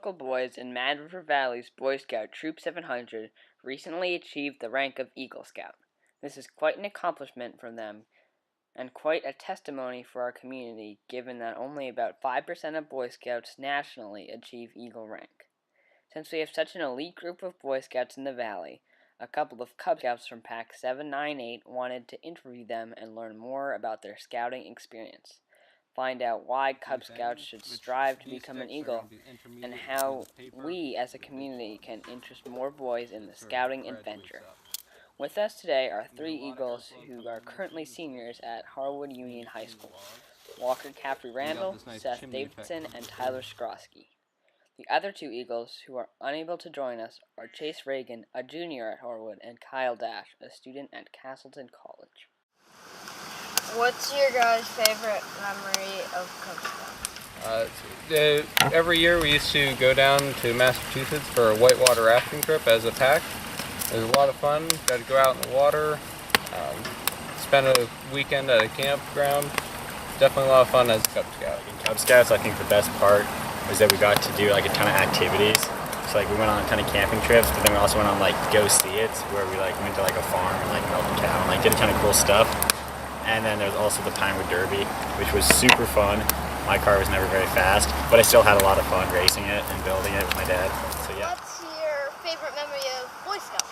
local boys in Mad River Valley's Boy Scout Troop 700 recently achieved the rank of Eagle Scout. This is quite an accomplishment from them, and quite a testimony for our community, given that only about 5% of Boy Scouts nationally achieve Eagle rank. Since we have such an elite group of Boy Scouts in the Valley, a couple of Cub Scouts from Pack 798 wanted to interview them and learn more about their scouting experience. Find out why Cub Scouts should strive to become an Eagle, and how we as a community can interest more boys in the scouting adventure. With us today are three Eagles who are currently seniors at Harwood High School: Walker Caffry-Randall, Seth Davidson, and Tyler Skroski. The other two Eagles who are unable to join us are Chase Reagan, a junior at Harwood, and Kyle Dash, a student at Castleton College. What's your guys' favorite memory of Cub Scouts? Every year we used to go down to Massachusetts for a whitewater rafting trip as a pack. It was a lot of fun. Got to go out in the water, spend a weekend at a campground. Definitely a lot of fun as a Cub Scout. In Cub Scouts, I think the best part was that we got to do like a ton of activities. So like we went on a ton of camping trips, but then we also went on like go see it, where we like went to like a farm and like milked a cow and like did a ton of cool stuff. And then there's also the Pinewood Derby, which was super fun. My car was never very fast, but I still had a lot of fun racing it and building it with my dad. So yeah. What's your favorite memory of Boy Scouts?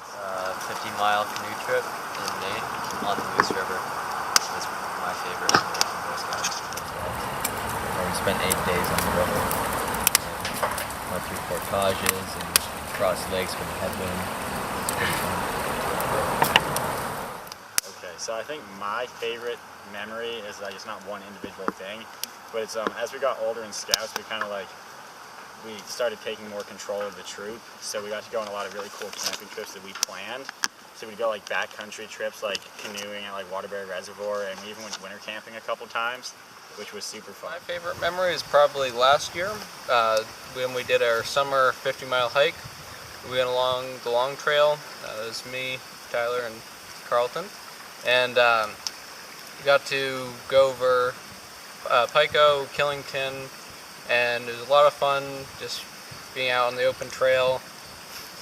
50-mile canoe trip in Maine on the Moose River was my favorite memory from Boy Scouts. Where we spent 8 days on the river. Went through portages and crossed lakes with a headwind. It was pretty fun. So I think my favorite memory is like it's not one individual thing, but it's as we got older in Scouts, we started taking more control of the troop. So we got to go on a lot of really cool camping trips that we planned. So we'd go like backcountry trips, like canoeing at like Waterbury Reservoir, and we even went winter camping a couple times, which was super fun. My favorite memory is probably last year when we did our summer 50-mile hike. We went along the long trail. It was me, Tyler, and Carlton. And got to go over Pico, Killington, and it was a lot of fun just being out on the open trail,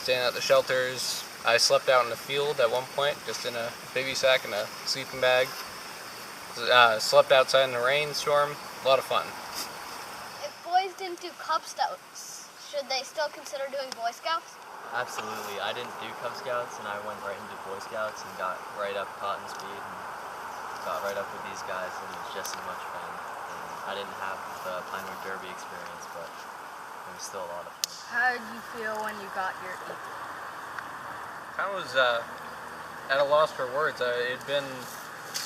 staying at the shelters. I slept out in the field at one point, just in a baby sack and a sleeping bag. Slept outside in the rainstorm. A lot of fun. If boys didn't do Cub Scouts, should they still consider doing Boy Scouts? Absolutely. I didn't do Cub Scouts, and I went right into Boy Scouts and got right up cotton speed and got right up with these guys, and it was just as much fun. And I didn't have the Pinewood Derby experience, but it was still a lot of fun. How did you feel when you got your Eagle? I was at a loss for words. It had been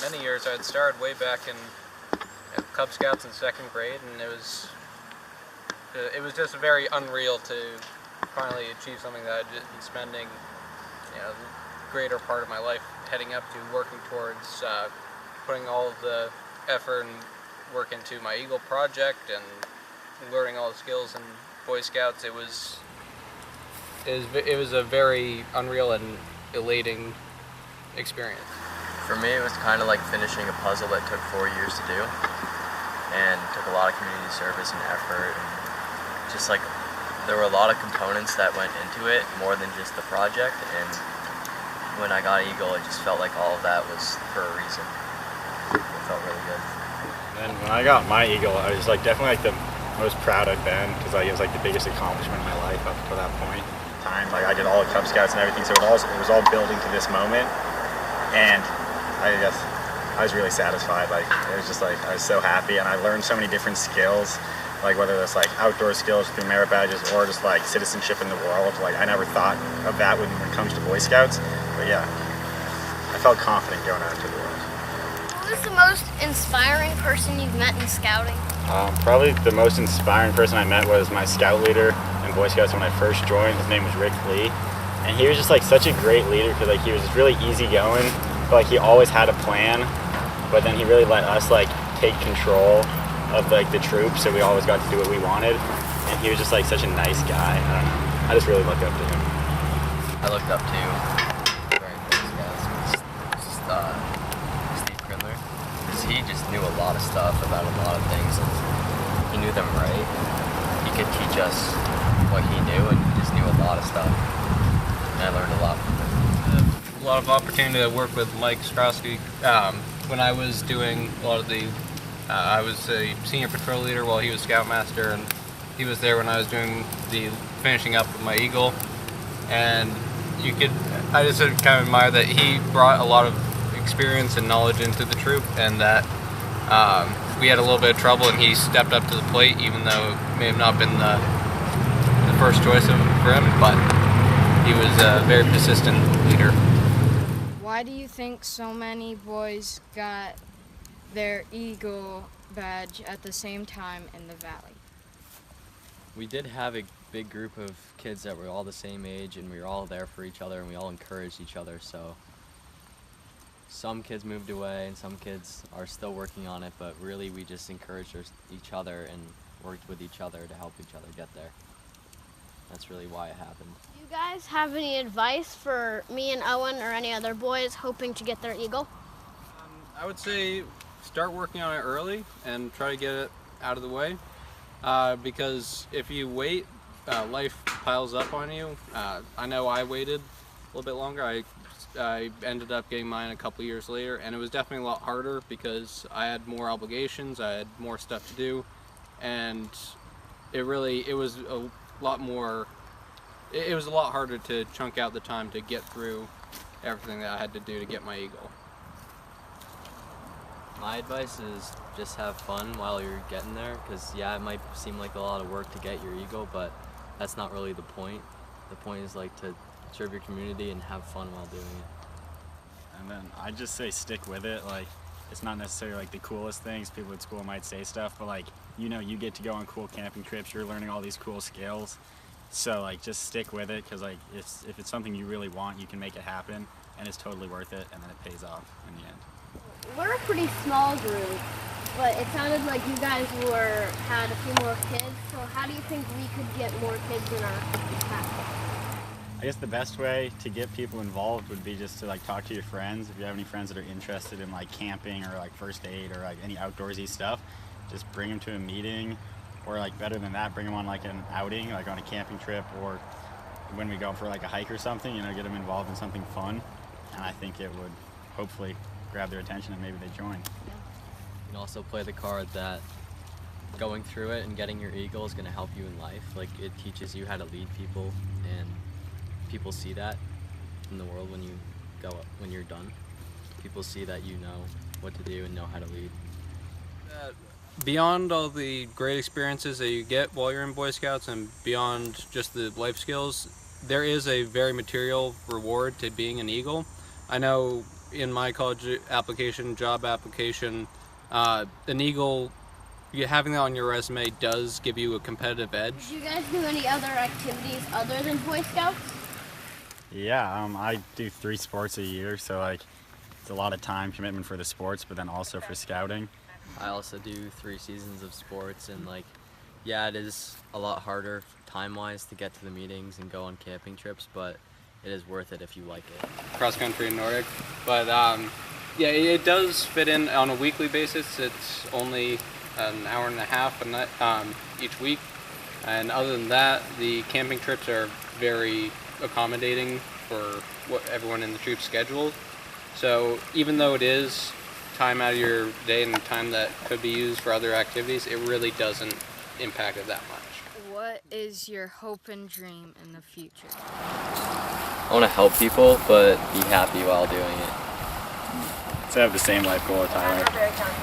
many years. I had started way back in Cub Scouts in second grade, and it was just very unreal to finally achieve something that I'd been spending the greater part of my life heading up to, working towards, putting all of the effort and work into my Eagle project and learning all the skills in Boy Scouts. It was a very unreal and elating experience. For me, it was kind of like finishing a puzzle that took 4 years to do, and took a lot of community service and effort, and just like there were a lot of components that went into it, more than just the project, and when I got Eagle, it just felt like all of that was for a reason. It felt really good. And when I got my Eagle, I was like definitely like the most proud I've been, because like it was like the biggest accomplishment in my life up to that point. Like I did all the Cub Scouts and everything, so it was all building to this moment, and I was really satisfied. Like it was just like I was so happy, and I learned so many different skills. Like whether it's like outdoor skills through merit badges or just like citizenship in the world. Like I never thought of that when it comes to Boy Scouts, but yeah, I felt confident going out into the world. Who was the most inspiring person you've met in scouting? Probably the most inspiring person I met was my scout leader in Boy Scouts when I first joined. His name was Rick Lee, and he was just like such a great leader, because like he was just really easygoing, but like he always had a plan, but then he really let us like take control of like the troop, so we always got to do what we wanted, and he was just like such a nice guy. I don't know, I just really looked up to him. I looked up to very Boy Scouts was Steve Grindler, because he just knew a lot of stuff about a lot of things, and he knew them right. He could teach us what he knew, and he just knew a lot of stuff. And I learned a lot from him. A lot of opportunity to work with Mike Skroski. When I was doing a lot of the, I was a senior patrol leader while he was scoutmaster, and he was there when I was doing the finishing up with my Eagle. And I just kind of admire that he brought a lot of experience and knowledge into the troop, and that we had a little bit of trouble and he stepped up to the plate, even though it may have not been the first choice for him, but he was a very persistent leader. Why do you think so many boys got their Eagle badge at the same time in the Valley? We did have a big group of kids that were all the same age, and we were all there for each other, and we all encouraged each other. So some kids moved away and some kids are still working on it, but really we just encouraged each other and worked with each other to help each other get there. That's really why it happened. Do you guys have any advice for me and Owen or any other boys hoping to get their Eagle? I would say start working on it early and try to get it out of the way, because if you wait, life piles up on you. I know I waited a little bit longer. I ended up getting mine a couple years later, and it was definitely a lot harder because I had more obligations, I had more stuff to do, and it was a lot more, it was a lot harder to chunk out the time to get through everything that I had to do to get my Eagle. My advice is just have fun while you're getting there, because yeah, it might seem like a lot of work to get your Eagle, but that's not really the point. The point is like to serve your community and have fun while doing it. And then I just say stick with it. Like, it's not necessarily like the coolest things. People at school might say stuff, but like, you know, you get to go on cool camping trips. You're learning all these cool skills. So like, just stick with it, because like, if it's something you really want, you can make it happen, and it's totally worth it, and then it pays off in the end. We're a pretty small group, but it sounded like you guys had a few more kids. So how do you think we could get more kids in our pack? I guess the best way to get people involved would be just to like talk to your friends. If you have any friends that are interested in like camping or like first aid or like any outdoorsy stuff, just bring them to a meeting, or like better than that, bring them on like an outing, like on a camping trip, or when we go for like a hike or something, you know, get them involved in something fun. And I think it would hopefully grab their attention and maybe they join. You can also play the card that going through it and getting your Eagle is going to help you in life. Like, it teaches you how to lead people, and people see that in the world when you're done. People see that you know what to do and know how to lead. Beyond all the great experiences that you get while you're in Boy Scouts and beyond just the life skills, there is a very material reward to being an Eagle. I know in my college job application, an Eagle, having that on your resume does give you a competitive edge. Did you guys do any other activities other than Boy Scouts? Yeah, I do 3 sports a year, so like it's a lot of time commitment for the sports, but then also for scouting. I also do 3 seasons of sports, and like, yeah, it is a lot harder time-wise to get to the meetings and go on camping trips, but it is worth it if you like it. Cross country and Nordic, but yeah, it does fit in on a weekly basis. It's only an hour and a half each week, and other than that, the camping trips are very accommodating for what everyone in the troop scheduled. So even though it is time out of your day and time that could be used for other activities, it really doesn't impact it that much. What is your hope and dream in the future? I want to help people, but be happy while doing it. So I have the same life goal as Tyler.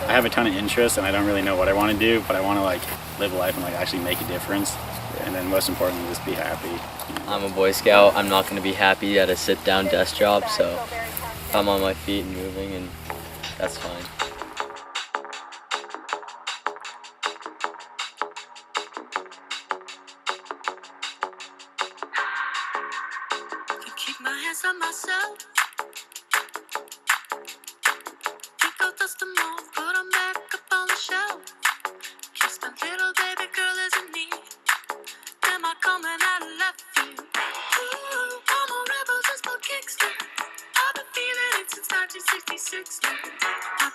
I have a ton of interests and I don't really know what I want to do, but I want to like live a life and like actually make a difference. And then most importantly, just be happy. You know? I'm a Boy Scout. I'm not going to be happy at a sit-down desk job, so if I'm on my feet and moving, and that's fine. Keep my hands on myself. Think I'll dust them off, put them back up on the shelf. Kiss my little baby girl is in need. Am I coming out of left field? Ooh, I'm a rebel just for kicks now. I've been feeling it since 1966 now.